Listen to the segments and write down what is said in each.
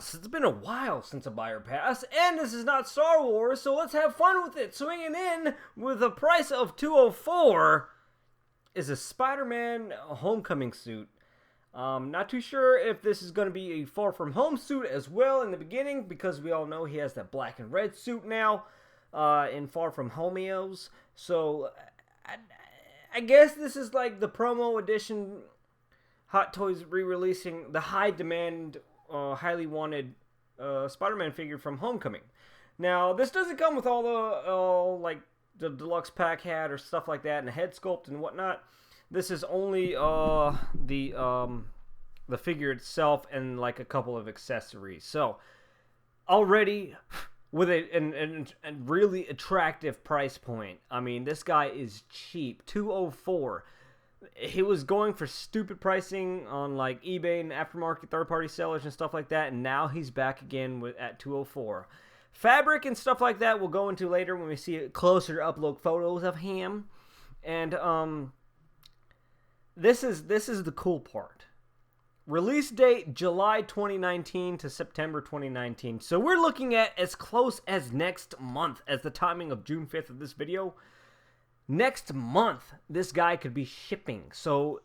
pass. It's been a while since a buyer pass, and this is not Star Wars, so let's have fun with it. Swinging in with a price of $204 is a Spider-Man Homecoming suit. Not too sure if this is going to be a Far From Home suit as well in the beginning, because we all know he has that black and red suit now in Far From Homeos. So I guess this is like the promo edition. Hot Toys re-releasing the high-demand, highly wanted Spider-Man figure from Homecoming. Now, this doesn't come with all the like the deluxe pack hat or stuff like that, and the head sculpt and whatnot. This is only the figure itself and like a couple of accessories. So already with a really attractive price point. I mean, this guy is cheap, $204. He was going for stupid pricing on like eBay and aftermarket third-party sellers and stuff like that, and now he's back again at $204. Fabric and stuff like that we'll go into later when we see closer upload photos of him. And this is the cool part. Release date July 2019 to September 2019. So we're looking at as close as next month as the timing of June 5th of this video. Next month, this guy could be shipping. So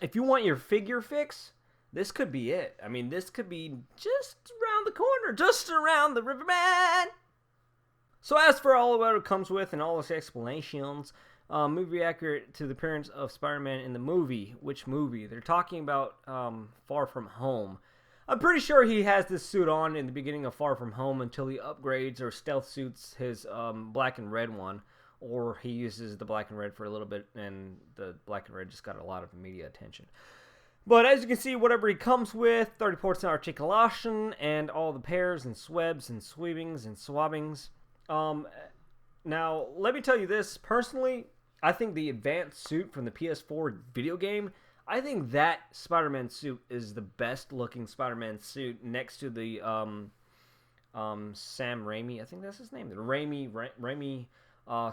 if you want your figure fix, this could be it. I mean, this could be just around the corner, just around the riverman. So as for all of what it comes with and all its explanations, movie accurate to the appearance of Spider-Man in the movie. Which movie? They're talking about Far From Home. I'm pretty sure he has this suit on in the beginning of Far From Home until he upgrades or stealth suits his black and red one. Or he uses the black and red for a little bit, and the black and red just got a lot of media attention. But as you can see, whatever he comes with, 30% articulation, and all the pairs and swebs and sweepings and swabbings. Now, let me tell you this. Personally, I think the advanced suit from the PS4 video game, I think that Spider-Man suit is the best looking Spider-Man suit next to the Sam Raimi. I think that's his name. The Raimi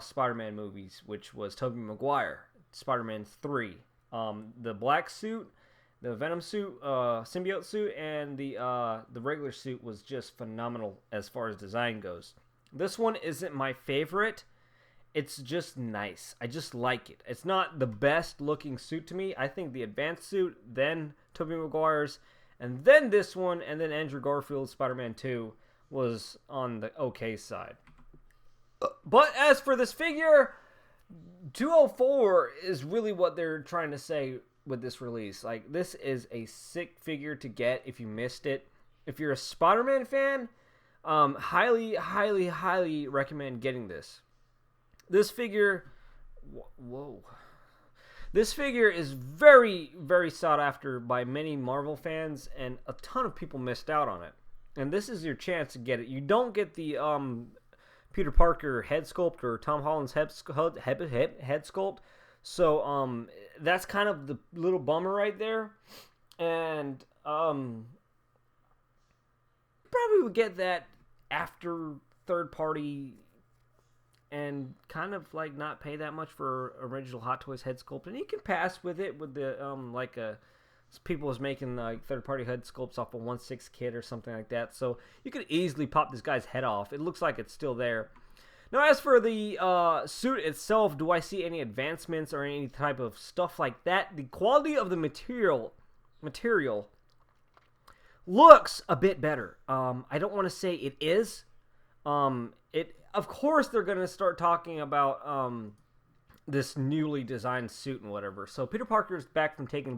Spider-Man movies, which was Tobey Maguire, Spider-Man 3. The black suit, the Venom suit, symbiote suit, and the regular suit was just phenomenal as far as design goes. This one isn't my favorite. It's just nice. I just like it. It's not the best looking suit to me. I think the advanced suit, then Tobey Maguire's, and then this one, and then Andrew Garfield's Spider-Man 2 was on the okay side. But as for this figure, 204 is really what they're trying to say with this release. Like, this is a sick figure to get if you missed it. If you're a Spider-Man fan, highly, highly, highly recommend getting this. This figure, this figure is very, very sought after by many Marvel fans, and a ton of people missed out on it. And this is your chance to get it. You don't get the Peter Parker head sculpt or Tom Holland's head sculpt. So that's kind of the little bummer right there. And probably would get that after third party and kind of like not pay that much for original Hot Toys head sculpt. And you can pass with it with the people was making like third-party head sculpts off a 1/6 kit or something like that. So you could easily pop this guy's head off. It looks like it's still there. Now, as for the suit itself, do I see any advancements or any type of stuff like that? The quality of the material looks a bit better. I don't want to say it is. Of course, they're going to start talking about this newly designed suit and whatever. So Peter Parker's back from taking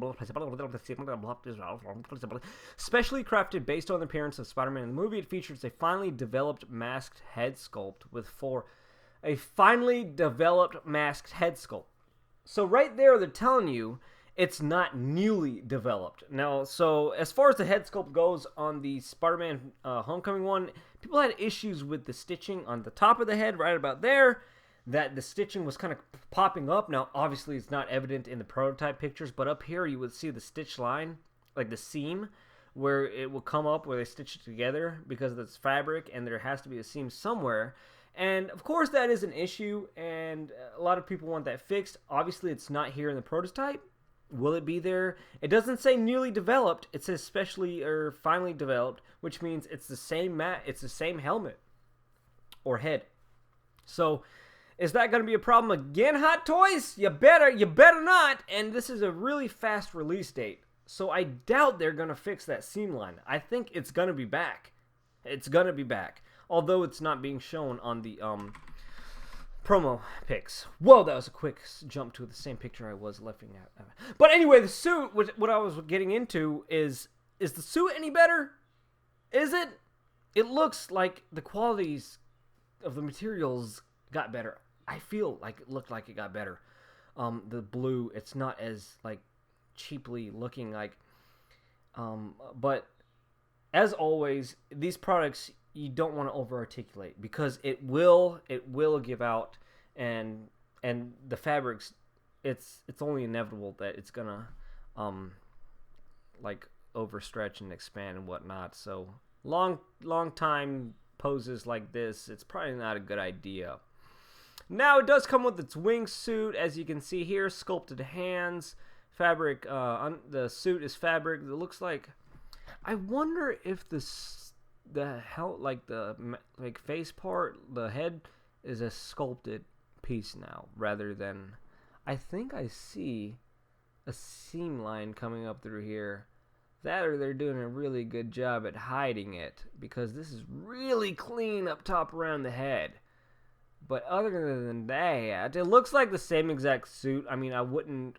specially crafted based on the appearance of Spider-Man in the movie. It features a finely developed masked head sculpt So right there, they're telling you it's not newly developed. Now, so as far as the head sculpt goes on the Spider-Man Homecoming one, people had issues with the stitching on the top of the head right about there. That the stitching was kind of popping up. Now, obviously, it's not evident in the prototype pictures, but up here you would see the stitch line, like the seam, where it will come up where they stitch it together because of this fabric, and there has to be a seam somewhere. And, of course, that is an issue, and a lot of people want that fixed. Obviously, it's not here in the prototype, Will it be there? It doesn't say newly developed. It says specially or finally developed, which means it's the same it's the same helmet or head. So, is that going to be a problem again, Hot Toys? You better not. And this is a really fast release date. So I doubt they're going to fix that seam line. I think it's going to be back. It's going to be back. Although it's not being shown on the promo pics. Whoa, that was a quick jump to the same picture I was looking at. But anyway, the suit, what I was getting into is the suit any better? Is it? It looks like the qualities of the materials got better. I feel like it looked like it got better. The blue, it's not as like cheaply looking like. But as always, these products you don't want to over articulate because it will give out, and the fabrics, it's only inevitable that it's gonna like overstretch and expand and whatnot. So long time poses like this, it's probably not a good idea. Now it does come with its wingsuit, as you can see here, sculpted hands, fabric. The suit is fabric. It looks like. I wonder if the face part, the head, is a sculpted piece now rather than. I think I see a seam line coming up through here. That or they're doing a really good job at hiding it because this is really clean up top around the head. But other than that, it looks like the same exact suit. I mean, I wouldn't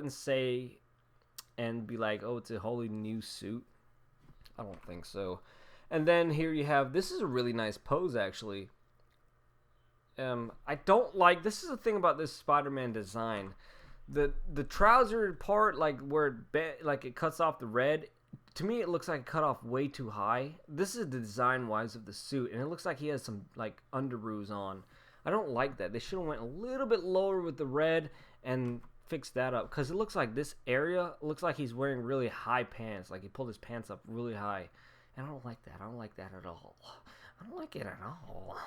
say and be like, oh, it's a wholly new suit. I don't think so. And then here you have, this is a really nice pose actually. I don't like, this is the thing about this Spider-Man design. The trouser part, like where it cuts off the red, to me it looks like it cut off way too high. This is the design wise of the suit, and it looks like he has some like underoos on. I don't like that. They should have went a little bit lower with the red and fixed that up, because it looks like this area looks like he's wearing really high pants, like he pulled his pants up really high, and I don't like that. I don't like that at all. I don't like it at all.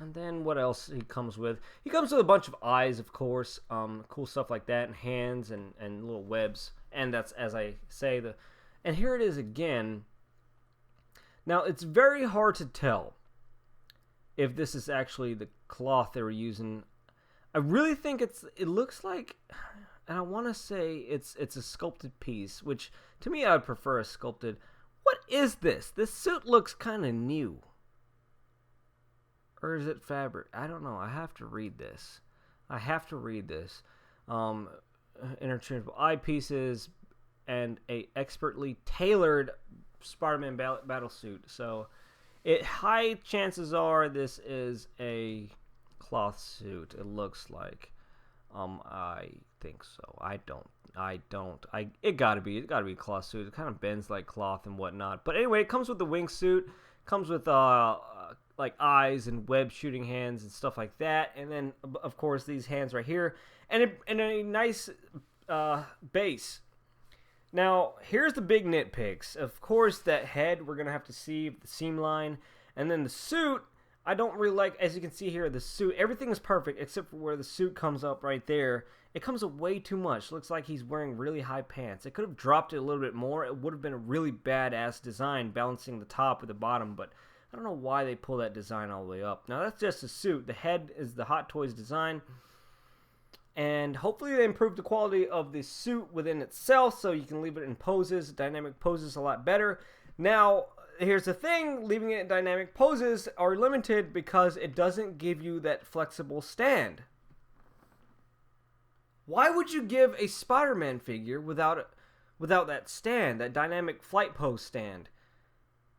And then what else he comes with? He comes with a bunch of eyes, of course, cool stuff like that, and hands and little webs. And that's, as I say, and here it is again. Now, it's very hard to tell if this is actually the cloth they were using. I really think it looks like, and I want to say it's a sculpted piece, which to me I would prefer a sculpted. What is this? This suit looks kind of new. Or is it fabric? I don't know. I have to read this. Interchangeable eyepieces and a expertly tailored Spider-Man battle suit. So, high chances are this is a cloth suit. It looks like. I think so. It gotta be a cloth suit. It kind of bends like cloth and whatnot. But anyway, it comes with the wingsuit. Comes with like eyes and web shooting hands and stuff like that, and then of course these hands right here, and a nice base. Now here's the big nitpicks. Of course, that head we're gonna have to see the seam line, and then the suit. I don't really like, as you can see here, the suit. Everything is perfect except for where the suit comes up right there. It comes up way too much. Looks like he's wearing really high pants. It could have dropped it a little bit more. It would have been a really badass design, balancing the top with the bottom, but I don't know why they pull that design all the way up. Now, that's just a suit. The head is the Hot Toys design. And hopefully they improve the quality of the suit within itself so you can leave it in poses, dynamic poses, a lot better. Now, here's the thing. Leaving it in dynamic poses are limited because it doesn't give you that flexible stand. Why would you give a Spider-Man figure without that stand, that dynamic flight pose stand?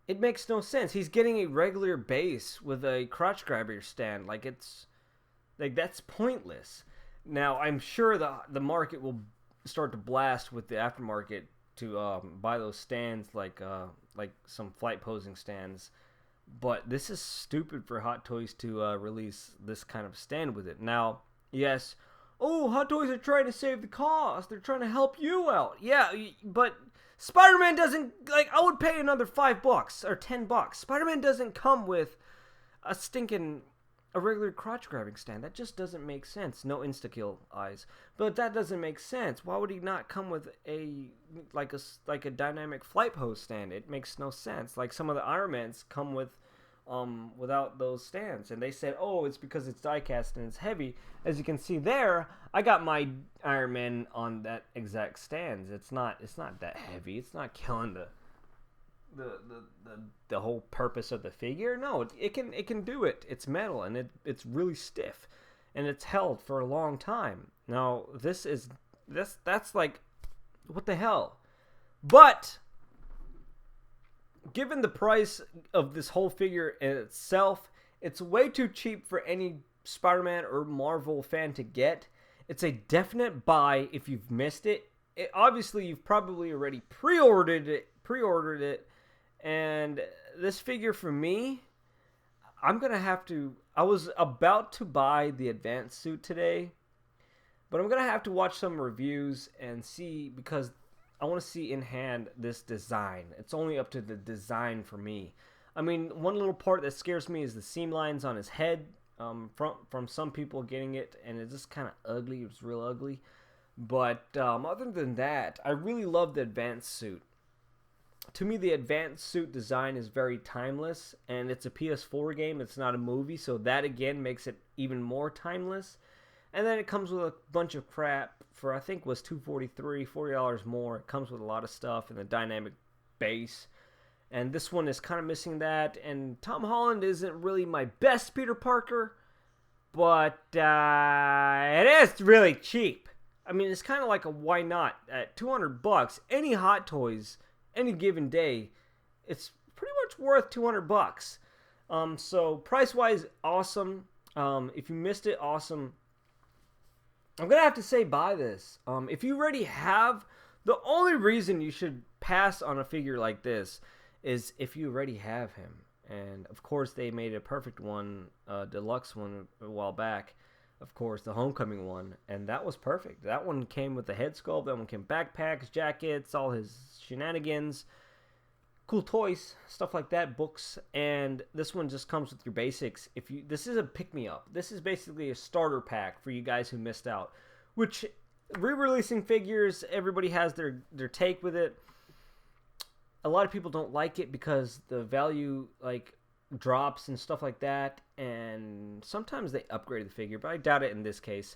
It makes no sense. He's getting a regular base with a crotch grabber stand. That's pointless. Now, I'm sure the market will start to blast with the aftermarket to buy those stands, like some flight posing stands. But this is stupid for Hot Toys to release this kind of stand with it. Now, yes, Hot Toys are trying to save the cost. They're trying to help you out. Yeah, but Spider-Man doesn't, I would pay another $5 or $10. Spider-Man doesn't come with a stinking a regular crotch grabbing stand. That just doesn't make sense. No insta-kill eyes, but that doesn't make sense. Why would he not come with a dynamic flight pose stand? It makes no sense. Like some of the Iron Mans come with without those stands, and they said, oh, it's because it's die-cast and it's heavy. As you can see there, I got my Iron Man on that exact stands. It's not that heavy. It's not killing the whole purpose of the figure. No, it can do it. It's metal, and it's really stiff, and it's held for a long time. Now that's like, what the hell? But given the price of this whole figure in itself, it's way too cheap for any Spider-Man or Marvel fan to get. It's a definite buy if you've missed it. Obviously, you've probably already pre-ordered it. And this figure for me, I'm going to have to... I was about to buy the advanced suit today, but I'm going to have to watch some reviews and see, because I want to see in hand this design. It's only up to the design for me. I mean, one little part that scares me is the seam lines on his head from some people getting it, and it's just kind of ugly. It was real ugly. But other than that, I really love the advanced suit. To me, the advanced suit design is very timeless, and it's a PS4 game. It's not a movie, so that again makes it even more timeless. And then it comes with a bunch of crap for, I think, was $243, $40 more. It comes with a lot of stuff and the dynamic base. And this one is kind of missing that. And Tom Holland isn't really my best Peter Parker, but it is really cheap. I mean, it's kind of like a why not at $200. Any Hot Toys, any given day, it's pretty much worth $200. So price-wise, awesome. If you missed it, awesome. I'm gonna have to say buy this. If you already have, the only reason you should pass on a figure like this is if you already have him. And of course, they made a perfect one, deluxe one a while back. Of course, the Homecoming one, and that was perfect. That one came with the head sculpt. That one came backpacks, jackets, all his shenanigans, cool toys, stuff like that, books. And this one just comes with your basics. This is a pick-me-up. This is basically a starter pack for you guys who missed out. Which, re-releasing figures, everybody has their take with it. A lot of people don't like it because the value, like, drops and stuff like that, and sometimes they upgrade the figure, but I doubt it in this case.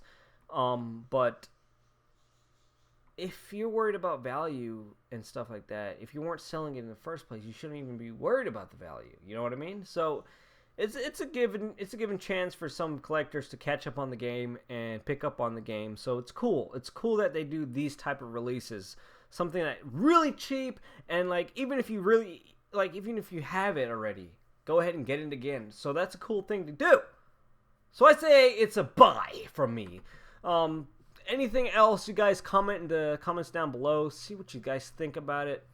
But if you're worried about value and stuff like that, if you weren't selling it in the first place, you shouldn't even be worried about the value. You know what I mean? So it's a given chance for some collectors to catch up on the game and pick up on the game. So it's cool. It's cool that they do these type of releases. Something that really cheap, and like even if you have it already, go ahead and get it again. So that's a cool thing to do. So I say it's a buy from me. Anything else, you guys comment in the comments down below. See what you guys think about it.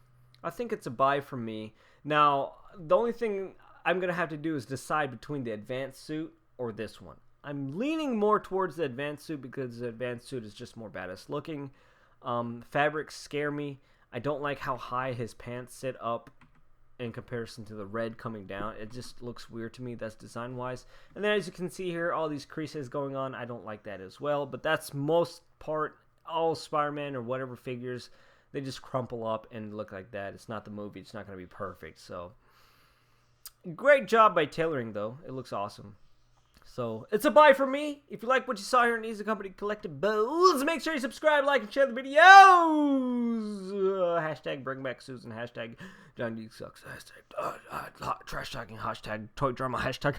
I think it's a buy from me. Now, the only thing I'm going to have to do is decide between the advanced suit or this one. I'm leaning more towards the advanced suit because the advanced suit is just more badass looking. Fabrics scare me. I don't like how high his pants sit up in comparison to the red coming down. It just looks weird to me. That's design wise. And then as you can see here, all these creases going on. I don't like that as well, but that's most part all Spider-Man or whatever figures. They just crumple up and look like that. It's not the movie. It's not going to be perfect. So great job by tailoring though. It looks awesome. So it's a buy for me. If you like what you saw here in Easy Company Collectibles, make sure you subscribe, like, and share the videos. Hashtag bring back Susan. Hashtag John D sucks. Hashtag trash talking. Hashtag toy drama. Hashtag